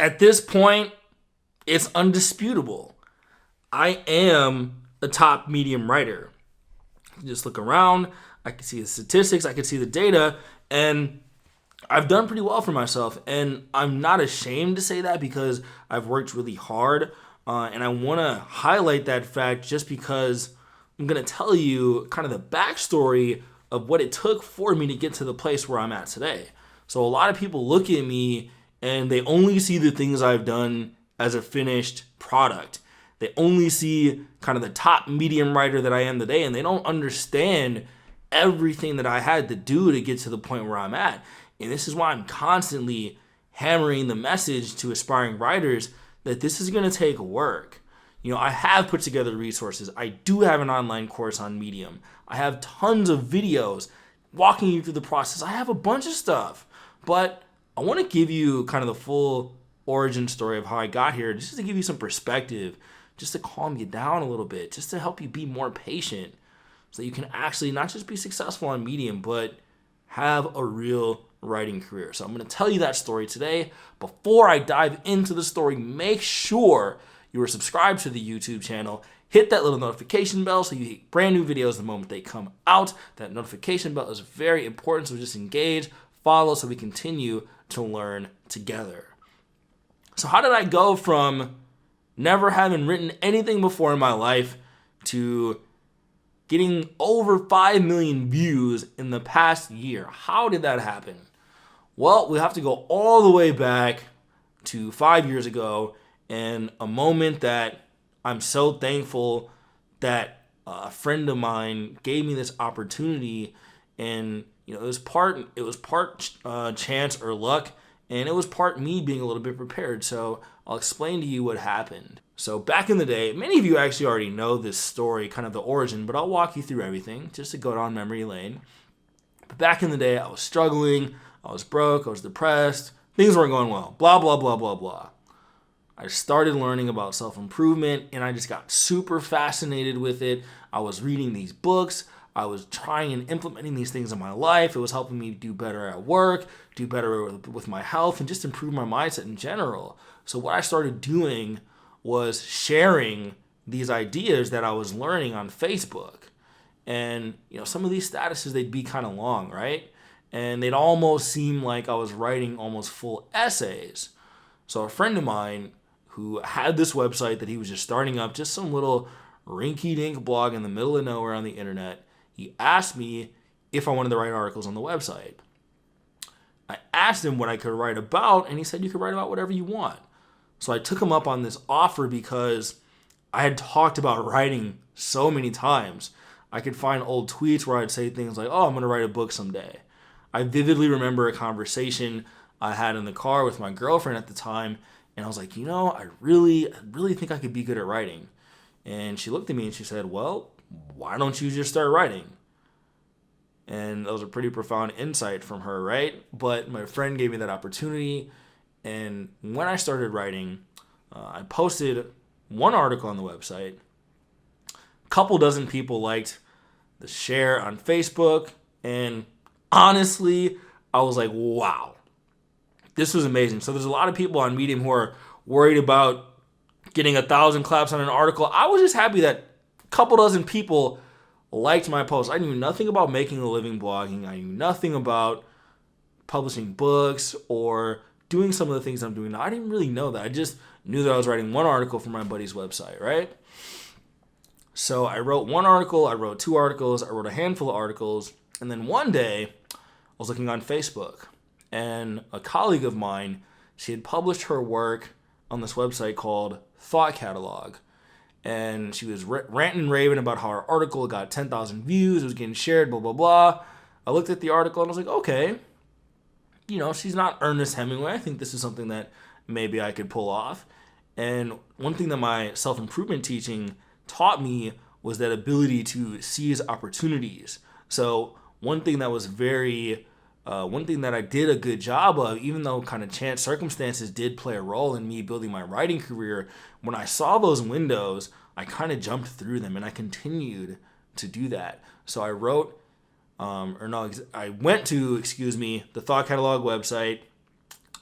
At this point, it's undisputable. I am a top medium writer. You just look around, I can see the statistics, I can see the data, and I've done pretty well for myself. And I'm not ashamed to say that because I've worked really hard. And I want to highlight that fact just because I'm going to tell you kind of the backstory of what it took for me to get to the place where I'm at today. So a lot of people look at me and they only see the things I've done as a finished product. They only see kind of the top medium writer that I am today, and they don't understand everything that I had to do to get to the point where I'm at. And this is why I'm constantly hammering the message to aspiring writers that this is going to take work. I have put together resources. I do have an online course on Medium. I have tons of videos walking you through the process. I have a bunch of stuff, but I want to give you kind of the full origin story of how I got here, just to give you some perspective, just to calm you down a little bit, just to help you be more patient so that you can actually not just be successful on Medium, but have a real writing career. So I'm going to tell you that story today. Before I dive into the story, make sure you are subscribed to the YouTube channel. Hit that little notification bell so you get brand new videos the moment they come out. That notification bell is very important, so just engage, follow, so we continue to learn together. So how did I go from never having written anything before in my life to getting over 5 million views in the past year? How did that happen? Well, we have to go all the way back to 5 years ago, and a moment that I'm so thankful that a friend of mine gave me this opportunity. And it was part chance or luck, and it was part me being a little bit prepared. So I'll explain to you what happened. So back in the day, many of you actually already know this story, kind of the origin, but I'll walk you through everything just to go down memory lane. But back in the day, I was struggling, I was broke, I was depressed, things weren't going well, blah, blah, blah, blah, blah. I started learning about self-improvement, and I just got super fascinated with it. I was reading these books. I was trying and implementing these things in my life. It was helping me do better at work, do better with my health, and just improve my mindset in general. So what I started doing was sharing these ideas that I was learning on Facebook. And some of these statuses, they'd be kind of long, right? And they'd almost seem like I was writing almost full essays. So a friend of mine who had this website that he was just starting up, just some little rinky-dink blog in the middle of nowhere on the internet, he asked me if I wanted to write articles on the website. I asked him what I could write about, and he said, you could write about whatever you want. So I took him up on this offer because I had talked about writing so many times. I could find old tweets where I'd say things like, oh, I'm going to write a book someday. I vividly remember a conversation I had in the car with my girlfriend at the time, and I was like, I really think I could be good at writing. And she looked at me and she said, well, why don't you just start writing? And that was a pretty profound insight from her, right? But my friend gave me that opportunity. And when I started writing, I posted one article on the website. A couple dozen people liked the share on Facebook. And honestly, I was like, wow, this was amazing. So there's a lot of people on Medium who are worried about getting 1,000 claps on an article. I was just happy that a couple dozen people liked my post. I knew nothing about making a living blogging. I knew nothing about publishing books or doing some of the things I'm doing now. I didn't really know that. I just knew that I was writing one article for my buddy's website, right? So I wrote one article, I wrote two articles, I wrote a handful of articles, and then one day I was looking on Facebook, and a colleague of mine, she had published her work on this website called Thought Catalog. And she was ranting and raving about how our article got 10,000 views, it was getting shared, blah, blah, blah. I looked at the article and I was like, okay, she's not Ernest Hemingway. I think this is something that maybe I could pull off. And one thing that my self-improvement teaching taught me was that ability to seize opportunities. So one thing that I did a good job of, even though kind of chance circumstances did play a role in me building my writing career, when I saw those windows, I kind of jumped through them, and I continued to do that. So I went to the Thought Catalog website.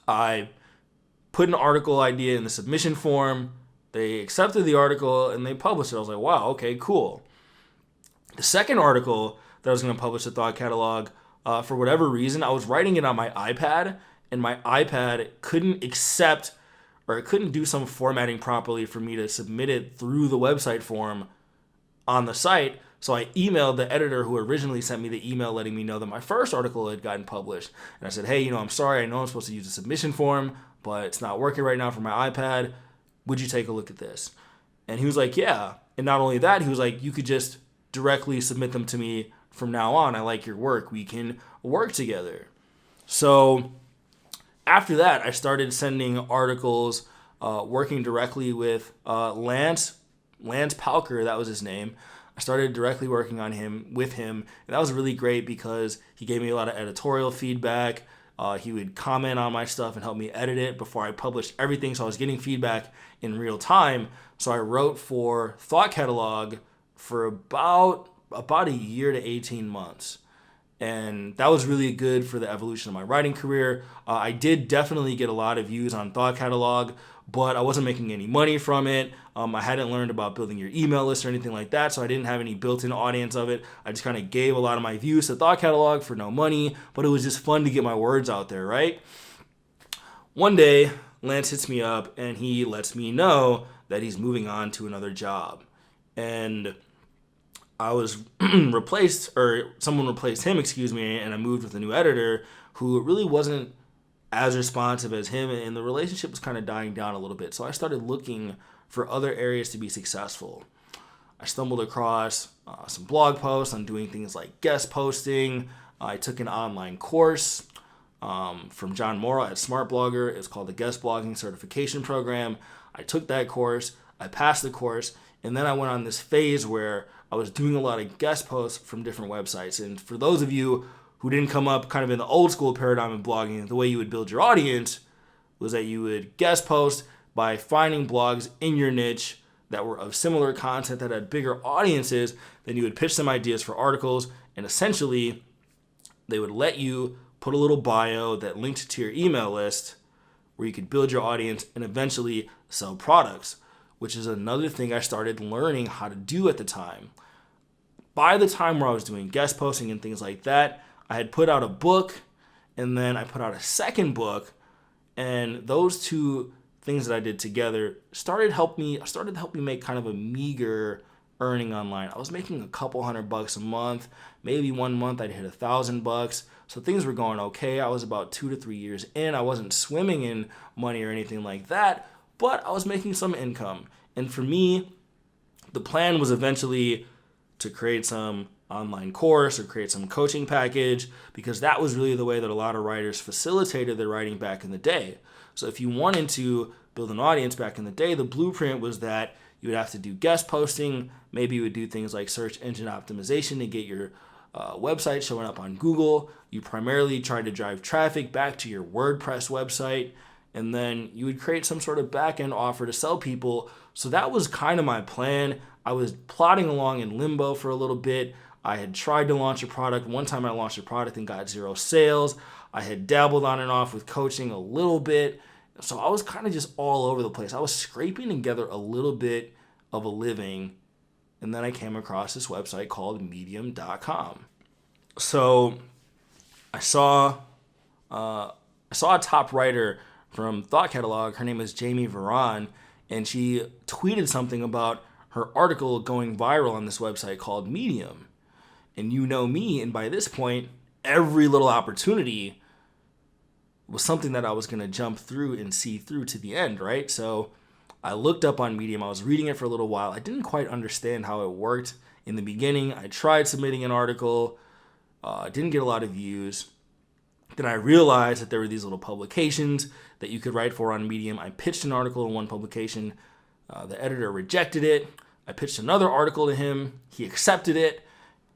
I put an article idea in the submission form. They accepted the article and they published it. I was like, wow, okay, cool. The second article that I was going to publish the thought catalog, for whatever reason, I was writing it on my iPad, and my iPad couldn't accept, or it couldn't do some formatting properly for me to submit it through the website form on the site. So I emailed the editor who originally sent me the email letting me know that my first article had gotten published. And I said, hey, I'm sorry, I know I'm supposed to use a submission form, but it's not working right now for my iPad. Would you take a look at this? And he was like, yeah. And not only that, he was like, you could just directly submit them to me from now on. I like your work. We can work together. So after that, I started sending articles, working directly with Lance Palker, that was his name. I started directly working with him, and that was really great because he gave me a lot of editorial feedback. He would comment on my stuff and help me edit it before I published everything, so I was getting feedback in real time. So I wrote for Thought Catalog for about a year to 18 months. And that was really good for the evolution of my writing career. I did definitely get a lot of views on Thought Catalog, but I wasn't making any money from it. I hadn't learned about building your email list or anything like that, so I didn't have any built-in audience of it. I just kind of gave a lot of my views to Thought Catalog for no money, but it was just fun to get my words out there, right? One day, Lance hits me up, and he lets me know that he's moving on to another job. And I was replaced, or someone replaced him, and I moved with a new editor who really wasn't as responsive as him, and the relationship was kind of dying down a little bit. So I started looking for other areas to be successful. I stumbled across some blog posts on doing things like guest posting. I took an online course from John Morrow at Smart Blogger. It's called the Guest Blogging Certification Program. I took that course. I passed the course. And then I went on this phase where I was doing a lot of guest posts from different websites. And for those of you who didn't come up kind of in the old school paradigm of blogging, the way you would build your audience was that you would guest post by finding blogs in your niche that were of similar content that had bigger audiences. Then you would pitch some ideas for articles, and essentially they would let you put a little bio that linked to your email list where you could build your audience and eventually sell products, which is another thing I started learning how to do at the time. By the time where I was doing guest posting and things like that, I had put out a book, and then I put out a second book, and those two things that I did together started helping me make kind of a meager earning online. I was making a couple $100 a month. Maybe one month I'd hit $1,000. So things were going okay. I was about 2 to 3 years in. I wasn't swimming in money or anything like that, but I was making some income. And for me, the plan was eventually to create some online course or create some coaching package, because that was really the way that a lot of writers facilitated their writing back in the day. So if you wanted to build an audience back in the day, the blueprint was that you would have to do guest posting. Maybe you would do things like search engine optimization to get your website showing up on Google. You primarily tried to drive traffic back to your WordPress website, and then you would create some sort of back-end offer to sell people. So that was kind of my plan. I was plodding along in limbo for a little bit. I had tried to launch a product. One time I launched a product and got 0 sales. I had dabbled on and off with coaching a little bit. So I was kind of just all over the place. I was scraping together a little bit of a living. And then I came across this website called medium.com. So I saw a top writer from Thought Catalog. Her name is Jamie Varon, and she tweeted something about her article going viral on this website called Medium. And you know me, and by this point, every little opportunity was something that I was going to jump through and see through to the end, right? So I looked up on Medium. I was reading it for a little while. I didn't quite understand how it worked in the beginning. I tried submitting an article, didn't get a lot of views. Then I realized that there were these little publications that you could write for on Medium. I pitched an article in one publication. The editor rejected it. I pitched another article to him. He accepted it.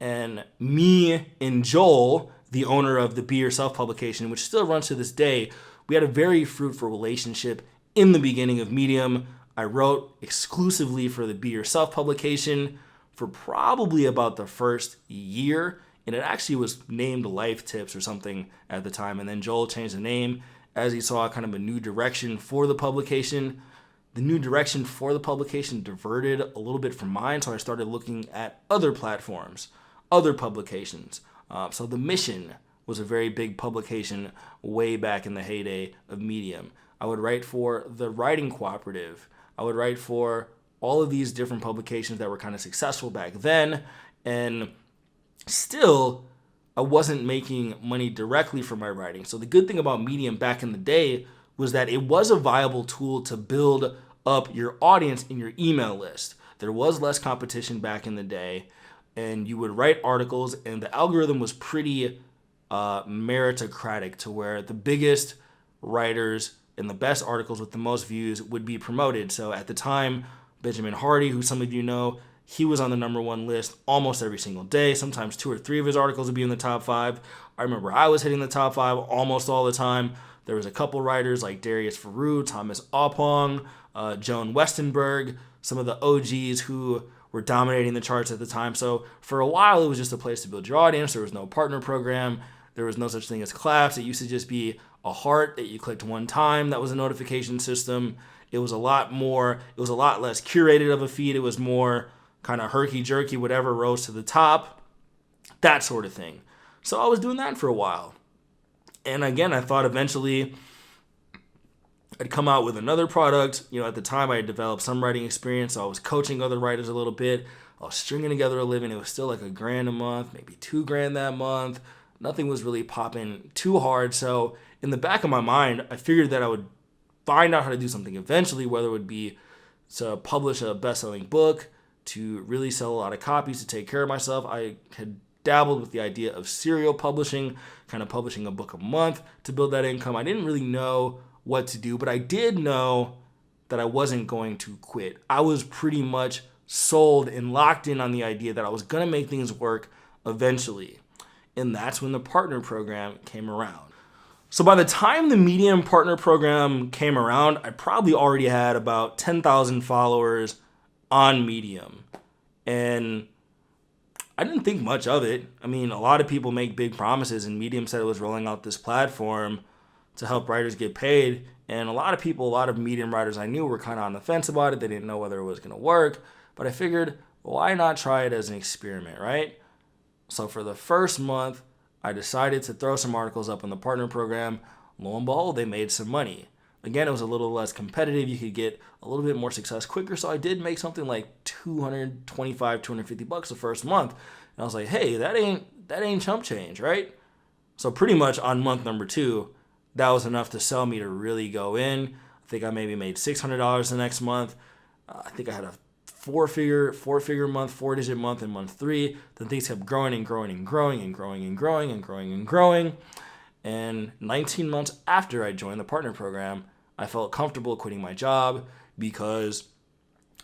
And me and Joel, the owner of the Be Yourself publication, which still runs to this day, we had a very fruitful relationship in the beginning of Medium. I wrote exclusively for the Be Yourself publication for probably about the first year, and it actually was named Life Tips or something at the time, and then Joel changed the name, as he saw kind of a new direction for the publication. The new direction for the publication diverted a little bit from mine, so I started looking at other platforms, other publications. So The Mission was a very big publication way back in the heyday of Medium. I would write for the Writing Cooperative. I would write for all of these different publications that were kind of successful back then, and still, I wasn't making money directly from my writing. So the good thing about Medium back in the day was that it was a viable tool to build up your audience in your email list. There was less competition back in the day, and you would write articles, and the algorithm was pretty meritocratic, to where the biggest writers and the best articles with the most views would be promoted. So at the time, Benjamin Hardy, who some of you know, he was on the #1 list almost every single day. Sometimes 2 or 3 of his articles would be in the top 5. I remember I was hitting the top 5 almost all the time. There was a couple writers like Darius Faroo, Thomas Oppong, Joan Westenberg, some of the OGs who were dominating the charts at the time. So for a while, it was just a place to build your audience. There was no partner program. There was no such thing as claps. It used to just be a heart that you clicked one time. That was a notification system. It was a lot less curated of a feed. It was more kind of herky-jerky, whatever rose to the top, that sort of thing. So I was doing that for a while. And again, I thought eventually I'd come out with another product. At the time I had developed some writing experience, so I was coaching other writers a little bit. I was stringing together a living. It was still like $1,000 a month, maybe $2,000 that month. Nothing was really popping too hard. So in the back of my mind, I figured that I would find out how to do something eventually, whether it would be to publish a best-selling book, to really sell a lot of copies, to take care of myself. I had dabbled with the idea of serial publishing, kind of publishing a book a month to build that income. I didn't really know what to do, but I did know that I wasn't going to quit. I was pretty much sold and locked in on the idea that I was going to make things work eventually. And that's when the partner program came around. So by the time the Medium partner program came around, I probably already had about 10,000 followers on Medium. And I didn't think much of it. I mean, a lot of people make big promises, and Medium said it was rolling out this platform to help writers get paid. And a lot of Medium writers I knew were kind of on the fence about it. They didn't know whether it was going to work. But I figured, why not try it as an experiment, right? So for the first month, I decided to throw some articles up in the partner program. Lo and behold, they made some money. Again, it was a little less competitive. You could get a little bit more success quicker. So I did make something like $225, $250 the first month. And I was like, hey, that ain't chump change, right? So pretty much on month number 2, that was enough to sell me to really go in. I think I maybe made $600 the next month. I think I had a four-figure month, 4-digit month in month 3. Then things kept growing and growing and growing and growing and growing and growing and growing. And 19 months after I joined the partner program, I felt comfortable quitting my job because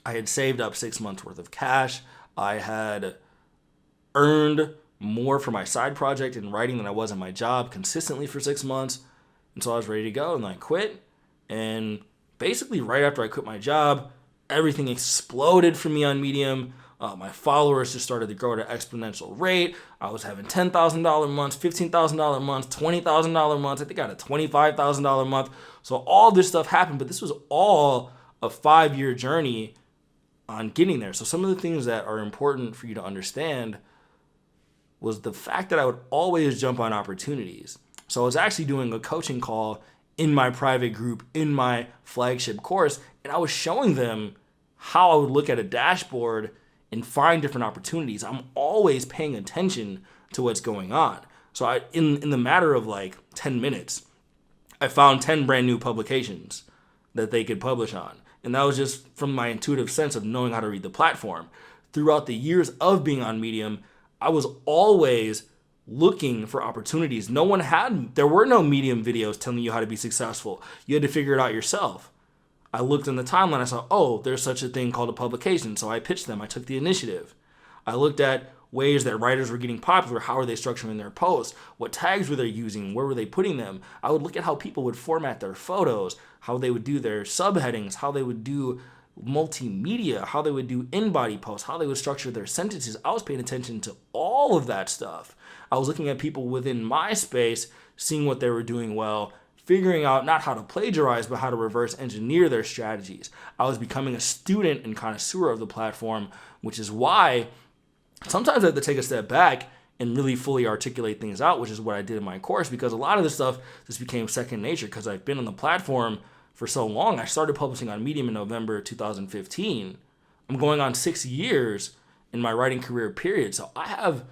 I had saved up 6 months worth of cash. I had earned more for my side project in writing than I was in my job consistently for 6 months. And so I was ready to go, and I quit. And basically right after I quit my job, everything exploded for me on Medium. My followers just started to grow at an exponential rate. I was having $10,000 months, $15,000 months, $20,000 months. I think I had a $25,000 month. So all this stuff happened, but this was all a 5-year journey on getting there. So some of the things that are important for you to understand was the fact that I would always jump on opportunities. So I was actually doing a coaching call in my private group, in my flagship course, and I was showing them how I would look at a dashboard and find different opportunities. I'm always paying attention to what's going on. So in the matter of like 10 minutes, I found 10 brand new publications that they could publish on. And that was just from my intuitive sense of knowing how to read the platform. Throughout the years of being on Medium, I was always looking for opportunities. There were no Medium videos telling you how to be successful. You had to figure it out yourself. I looked in the timeline, I saw, oh, there's such a thing called a publication. So I pitched them, I took the initiative. I looked at ways that writers were getting popular. How are they structuring their posts? What tags were they using? Where were they putting them? I would look at how people would format their photos, how they would do their subheadings, how they would do multimedia, how they would do in-body posts, how they would structure their sentences. I was paying attention to all of that stuff. I was looking at people within my space, seeing what they were doing well, figuring out not how to plagiarize, but how to reverse engineer their strategies. I was becoming a student and connoisseur of the platform, which is why sometimes I have to take a step back and really fully articulate things out, which is what I did in my course, because a lot of this stuff just became second nature because I've been on the platform for so long. I started publishing on Medium in November 2015. I'm going on 6 years in my writing career period. So I have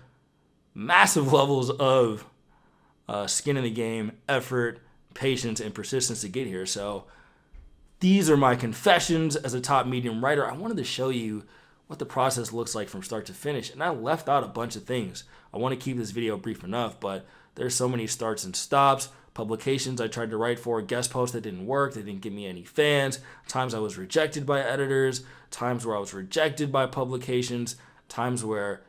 massive levels of skin in the game, effort, patience, and persistence to get here. So these are my confessions as a top medium writer. I wanted to show you what the process looks like from start to finish. And I left out a bunch of things. I want to keep this video brief enough, but there's so many starts and stops, publications I tried to write for, guest posts that didn't work, they didn't get me any fans, times I was rejected by editors, times where I was rejected by publications, times where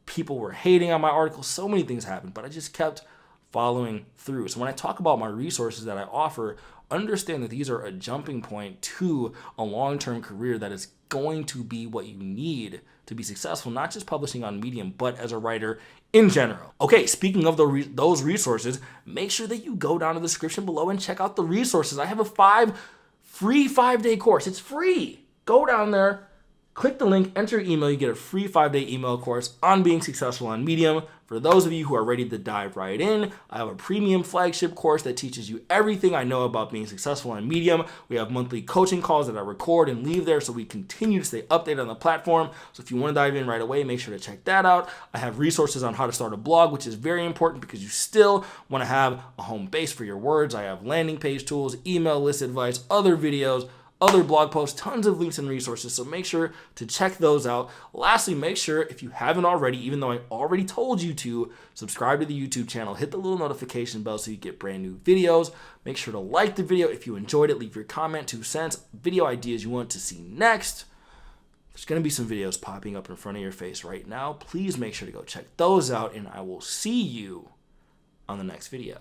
people were hating on my articles. So many things happened, but I just kept following through. So when I talk about my resources that I offer, understand that these are a jumping point to a long-term career that is going to be what you need to be successful, not just publishing on Medium, but as a writer in general. Okay, speaking of those resources, make sure that you go down to the description below and check out the resources. I have a free 5-day course. It's free. Go down there, click the link, enter your email. You get a free 5-day email course on being successful on Medium. For those of you who are ready to dive right in, I have a premium flagship course that teaches you everything I know about being successful on Medium. We have monthly coaching calls that I record and leave there so we continue to stay updated on the platform. So if you want to dive in right away, make sure to check that out. I have resources on how to start a blog, which is very important because you still want to have a home base for your words. I have landing page tools, email list advice, other videos, other blog posts, tons of links and resources, so make sure to check those out. Lastly, make sure, if you haven't already, even though I already told you to, subscribe to the YouTube channel, hit the little notification bell so you get brand new videos. Make sure to like the video if you enjoyed it, leave your comment, 2 cents, video ideas you want to see next. There's going to be some videos popping up in front of your face right now. Please make sure to go check those out, and I will see you on the next video.